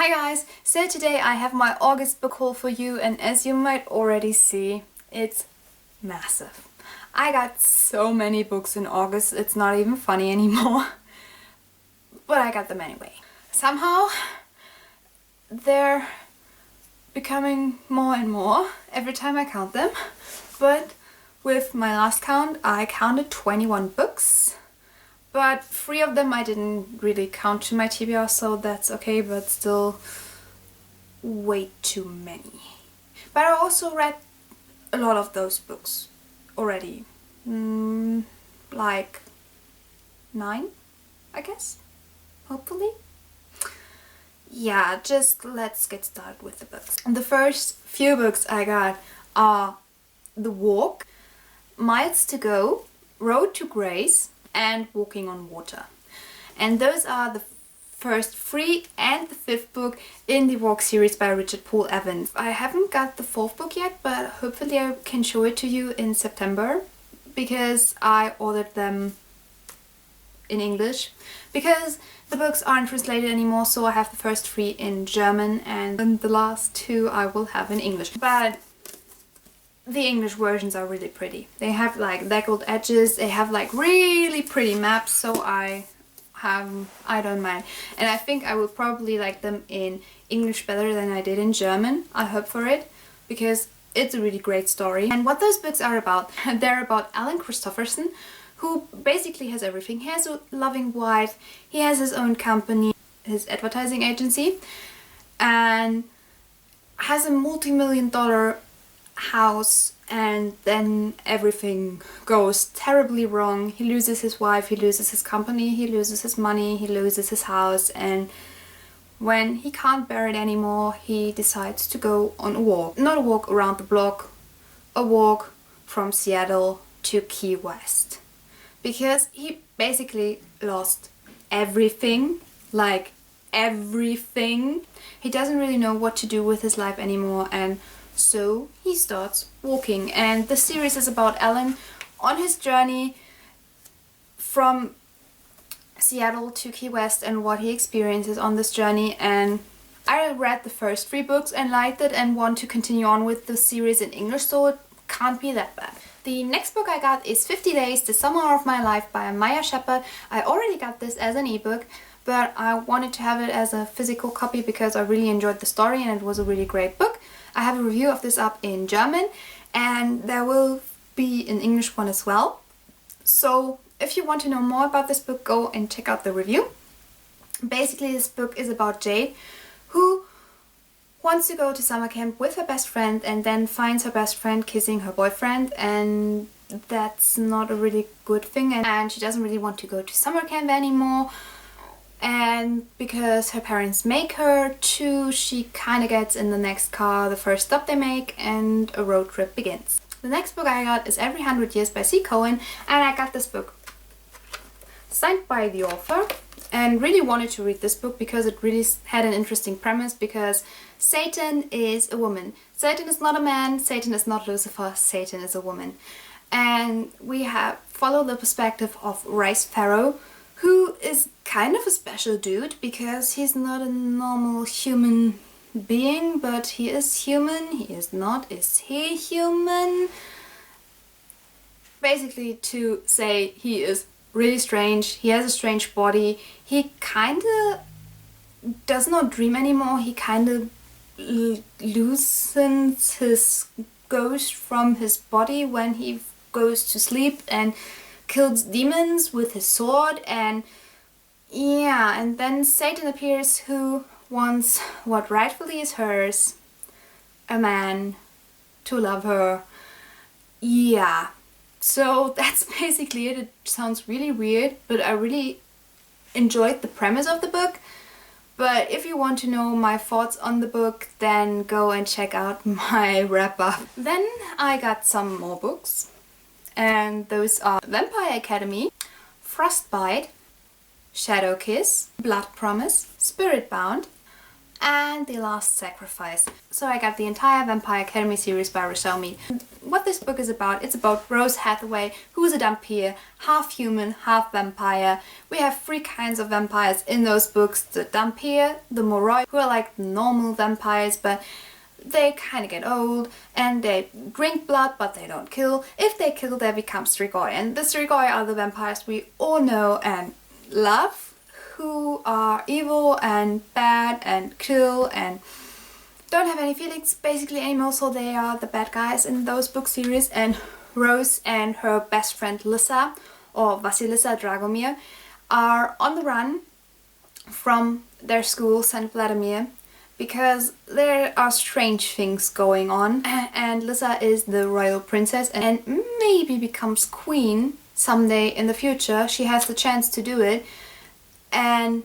Hi guys! So today I have my August book haul for you, and as you might already see, it's massive. I got so many books in August, it's not even funny anymore. But I got them anyway. Somehow they're becoming more and more every time I count them. But with my last count I counted 21 books. But 3 of them I didn't really count to my TBR, so that's okay, but still way too many. But I also read a lot of those books already. Like 9, I guess? Hopefully? Yeah, just let's get started with the books. The first few books I got are The Walk, Miles to Go, Road to Grace, and Walking on Water. And those are the first 3 and the 5th book in the Walk series by Richard Paul Evans. I haven't got the 4th book yet, but hopefully I can show it to you in September, because I ordered them in English, because the books aren't translated anymore, so I have the first 3 in German and then the last 2 I will have in English. But the English versions are really pretty. They have like deckled edges, they have like really pretty maps, so I don't mind. And I think I will probably like them in English better than I did in German. I hope for it, because it's a really great story. And what those books are about, they're about Alan Christopherson, who basically has everything. He has a loving wife, he has his own company, his advertising agency, and has a multi-million-dollar house, and then everything goes terribly wrong. He loses his wife, he loses his company, he loses his money, he loses his house, and when he can't bear it anymore, he decides to go on a walk. Not a walk around the block, a walk from Seattle to Key West. Because he basically lost everything, like everything. He doesn't really know what to do with his life anymore, and so he starts walking. And the series is about Alan on his journey from Seattle to Key West and what he experiences on this journey. And I read the first 3 books and liked it and want to continue on with the series in English, so it can't be that bad. The next book I got is 50 Days, The Summer of My Life by Maya Shepard. I already got this as an ebook, but I wanted to have it as a physical copy because I really enjoyed the story and it was a really great book. I have a review of this up in German, and there will be an English one as well. So if you want to know more about this book, go and check out the review. Basically, this book is about Jade, who wants to go to summer camp with her best friend and then finds her best friend kissing her boyfriend, and that's not a really good thing, and she doesn't really want to go to summer camp anymore. And because her parents make her to, she kind of gets in the next car, the first stop they make, and a road trip begins. The next book I got is Every 100 Years by C. Cohen, and I got this book signed by the author and really wanted to read this book because it really had an interesting premise, because Satan is a woman. Satan is not a man, Satan is not Lucifer, Satan is a woman. And we have followed the perspective of Rice Farrow, who is kind of a special dude because he's not a normal human being, but he is human, he is not, is he human? Basically, to say he is really strange, he has a strange body, he kinda does not dream anymore, he kinda loosens his ghost from his body when he goes to sleep and kills demons with his sword. And yeah, and then Satan appears, who wants what rightfully is hers, a man to love her. Yeah, so that's basically it. It sounds really weird, but I really enjoyed the premise of the book. But if you want to know my thoughts on the book, then go and check out my wrap-up. Then I got some more books, and those are Vampire Academy, Frostbite, Shadow Kiss, Blood Promise, Spirit Bound, and The Last Sacrifice. So I got the entire Vampire Academy series by Rochelle Mead. What this book is about, it's about Rose Hathaway, who is a dhampir, half human, half vampire. We have 3 kinds of vampires in those books: the dhampir, the moroi, who are like normal vampires, but they kind of get old, and they drink blood, but they don't kill. If they kill, they become strigoi, and the strigoi are the vampires we all know and love, who are evil and bad and kill and don't have any feelings basically anymore, so they are the bad guys in those book series. And Rose and her best friend Lissa, or Vasilisa Dragomir, are on the run from their school, St. Vladimir, because there are strange things going on, and Lissa is the royal princess and maybe becomes queen someday in the future. She has the chance to do it. And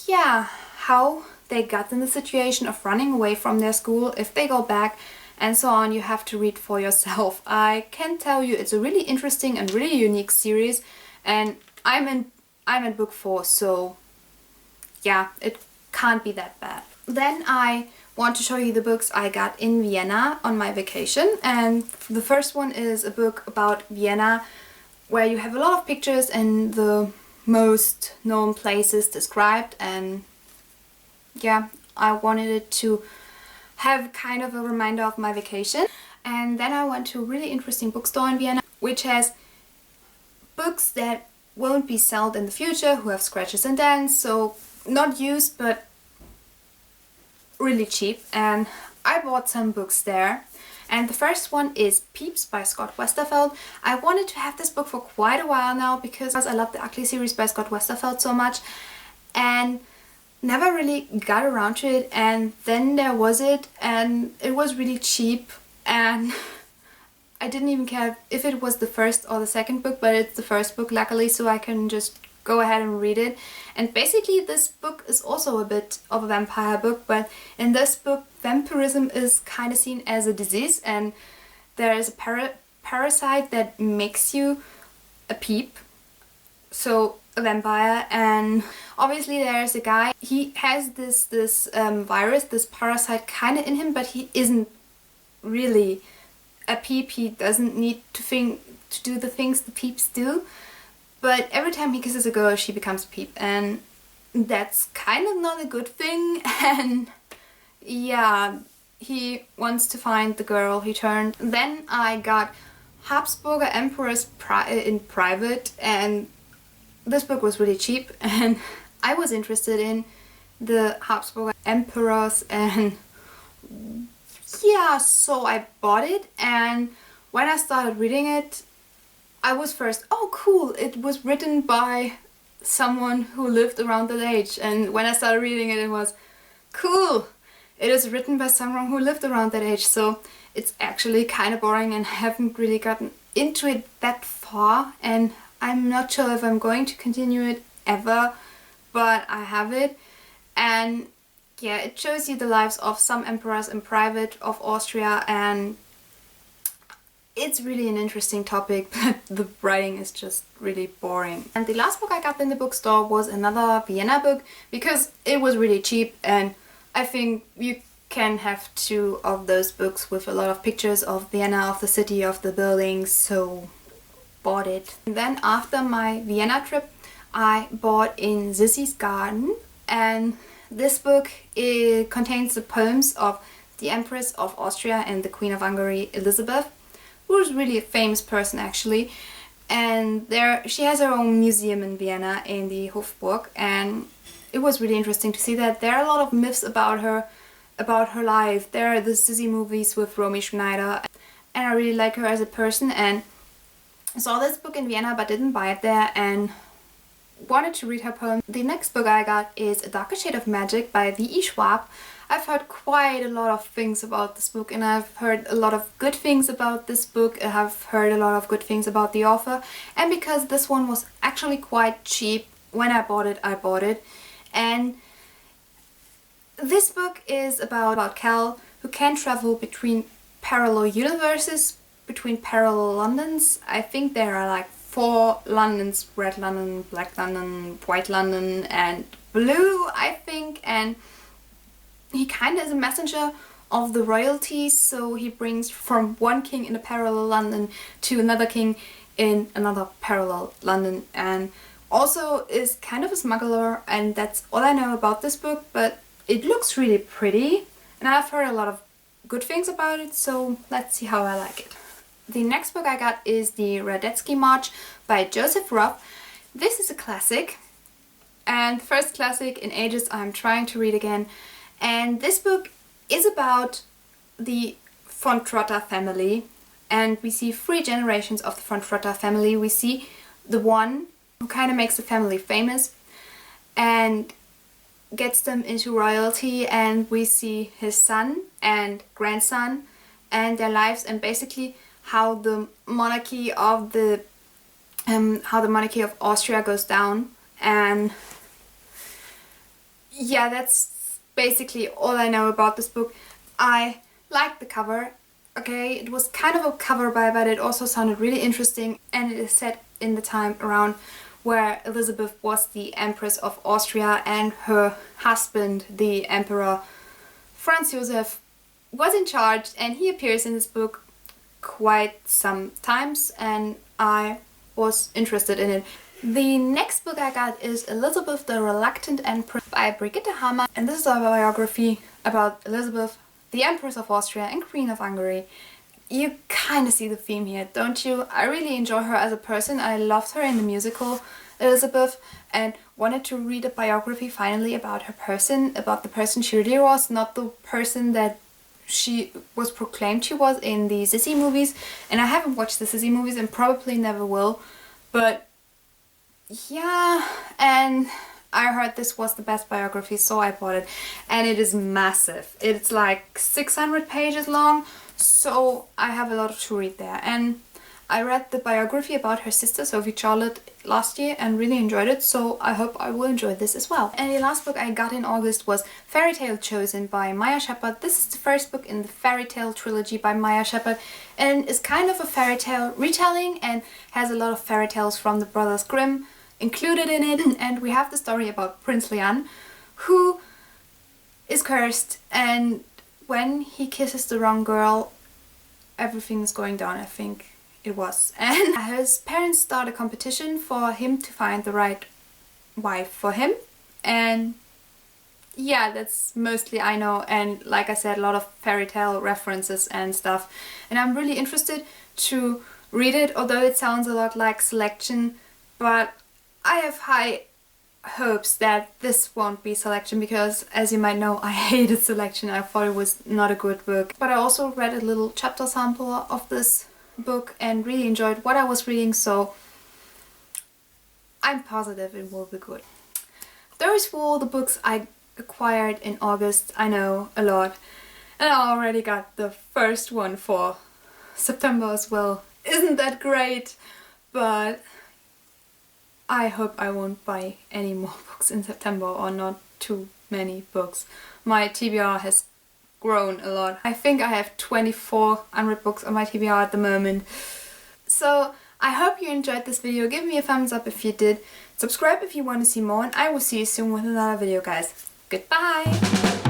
yeah, how they got in the situation of running away from their school, if they go back, and so on, you have to read for yourself. I can tell you it's a really interesting and really unique series, and I'm in book 4, so yeah, it can't be that bad. Then I want to show you the books I got in Vienna on my vacation, and the first one is a book about Vienna where you have a lot of pictures and the most known places described, and yeah, I wanted it to have kind of a reminder of my vacation. And then I went to a really interesting bookstore in Vienna which has books that won't be sold in the future, who have scratches and dents, so not used but really cheap, and I bought some books there. And the first one is Peeps by Scott Westerfeld. I wanted to have this book for quite a while now because I love the Ugly series by Scott Westerfeld so much and never really got around to it, and then there was it, and it was really cheap, and I didn't even care if it was the first or the second book, but it's the first book luckily, so I can just go ahead and read it. And basically this book is also a bit of a vampire book, but in this book vampirism is kind of seen as a disease, and there is a parasite that makes you a peep, so a vampire. And obviously there is a guy, he has this virus, this parasite kind of in him, but he isn't really a peep. He doesn't need to do the things the peeps do. But every time he kisses a girl, she becomes a peep, and that's kind of not a good thing. And yeah, he wants to find the girl he turned. Then I got Habsburger Emperorors in Privat, and this book was really cheap, and I was interested in the Habsburger Emperors, and yeah, so I bought it. And when I started reading it, I was first, oh cool, it was written by someone who lived around that age. And when I started reading it, it was cool, it is written by someone who lived around that age. So it's actually kind of boring, and I haven't really gotten into it that far, and I'm not sure if I'm going to continue it ever, but I have it. And yeah, it shows you the lives of some emperors in private of Austria, and it's really an interesting topic, but the writing is just really boring. And the last book I got in the bookstore was another Vienna book because it was really cheap, and I think you can have 2 of those books with a lot of pictures of Vienna, of the city, of the buildings, so bought it. And then after my Vienna trip I bought in Sisis Garten, and this book, it contains the poems of the Empress of Austria and the Queen of Hungary, Elisabeth, who is really a famous person actually. And she has her own museum in Vienna in the Hofburg, and it was really interesting to see that. There are a lot of myths about her life. There are the Sissy movies with Romy Schneider, and I really like her as a person, and saw this book in Vienna but didn't buy it there and wanted to read her poem. The next book I got is A Darker Shade of Magic by V.E. Schwab. I've heard quite a lot of things about this book, and I've heard a lot of good things about this book. I have heard a lot of good things about the author, and because this one was actually quite cheap when I bought it. And this book is about Cal, who can travel between parallel universes, between parallel Londons. I think there are like 4 Londons: Red London, Black London, White London and Blue, I think. And he kind of is a messenger of the royalty, so he brings from one king in a parallel London to another king in another parallel London, and also is kind of a smuggler, and that's all I know about this book, but it looks really pretty and I've heard a lot of good things about it, so let's see how I like it. The next book I got is the Radetzkymarsch by Joseph Roth. This is a classic, and the first classic in ages I'm trying to read again, and this book is about the von Trotta family, and we see 3 generations of the von Trotta family. We see the one who kind of makes the family famous and gets them into royalty, and we see his son and grandson and their lives, and basically how the monarchy of Austria goes down. And yeah, that's basically all I know about this book. I liked the cover. Okay, it was kind of a cover buy, but it also sounded really interesting, and it is set in the time around where Elisabeth was the Empress of Austria and her husband, the Emperor Franz Joseph, was in charge, and he appears in this book quite some times, and I was interested in it. The next book I got is Elisabeth the Reluctant Empress by Brigitte Hammer, and this is a biography about Elisabeth, the Empress of Austria and Queen of Hungary. You kind of see the theme here, don't you? I really enjoy her as a person. I loved her in the musical Elisabeth and wanted to read a biography finally about her person, about the person she really was, not the person that she was proclaimed she was in the Sissy movies. And I haven't watched the Sissy movies and probably never will, but yeah, and I heard this was the best biography, so I bought it, and it is massive. It's like 600 pages long, so I have a lot to read there. And I read the biography about her sister Sophie Charlotte last year and really enjoyed it, so I hope I will enjoy this as well. And the last book I got in August was Fairytale Chosen by Maya Shepard. This is the first book in the Fairytale trilogy by Maya Shepard, and is kind of a fairytale retelling and has a lot of fairy tales from the Brothers Grimm included in it. And we have the story about Prince Leon, who is cursed, and when he kisses the wrong girl, everything is going down, I think it was. And his parents start a competition for him to find the right wife for him, and yeah, that's mostly I know, and like I said, a lot of fairy tale references and stuff, and I'm really interested to read it, although it sounds a lot like Selection, but I have high hopes that this won't be Selection, because as you might know, I hated Selection. I thought it was not a good book. But I also read a little chapter sample of this book and really enjoyed what I was reading, so I'm positive it will be good. Those were all the books I acquired in August. I know, a lot. And I already got the first one for September as well. Isn't that great? But I hope I won't buy any more books in September, or not too many books. My TBR has grown a lot. I think I have 2,400 books on my TBR at the moment. So I hope you enjoyed this video. Give me a thumbs up if you did. Subscribe if you want to see more, and I will see you soon with another video, guys. Goodbye!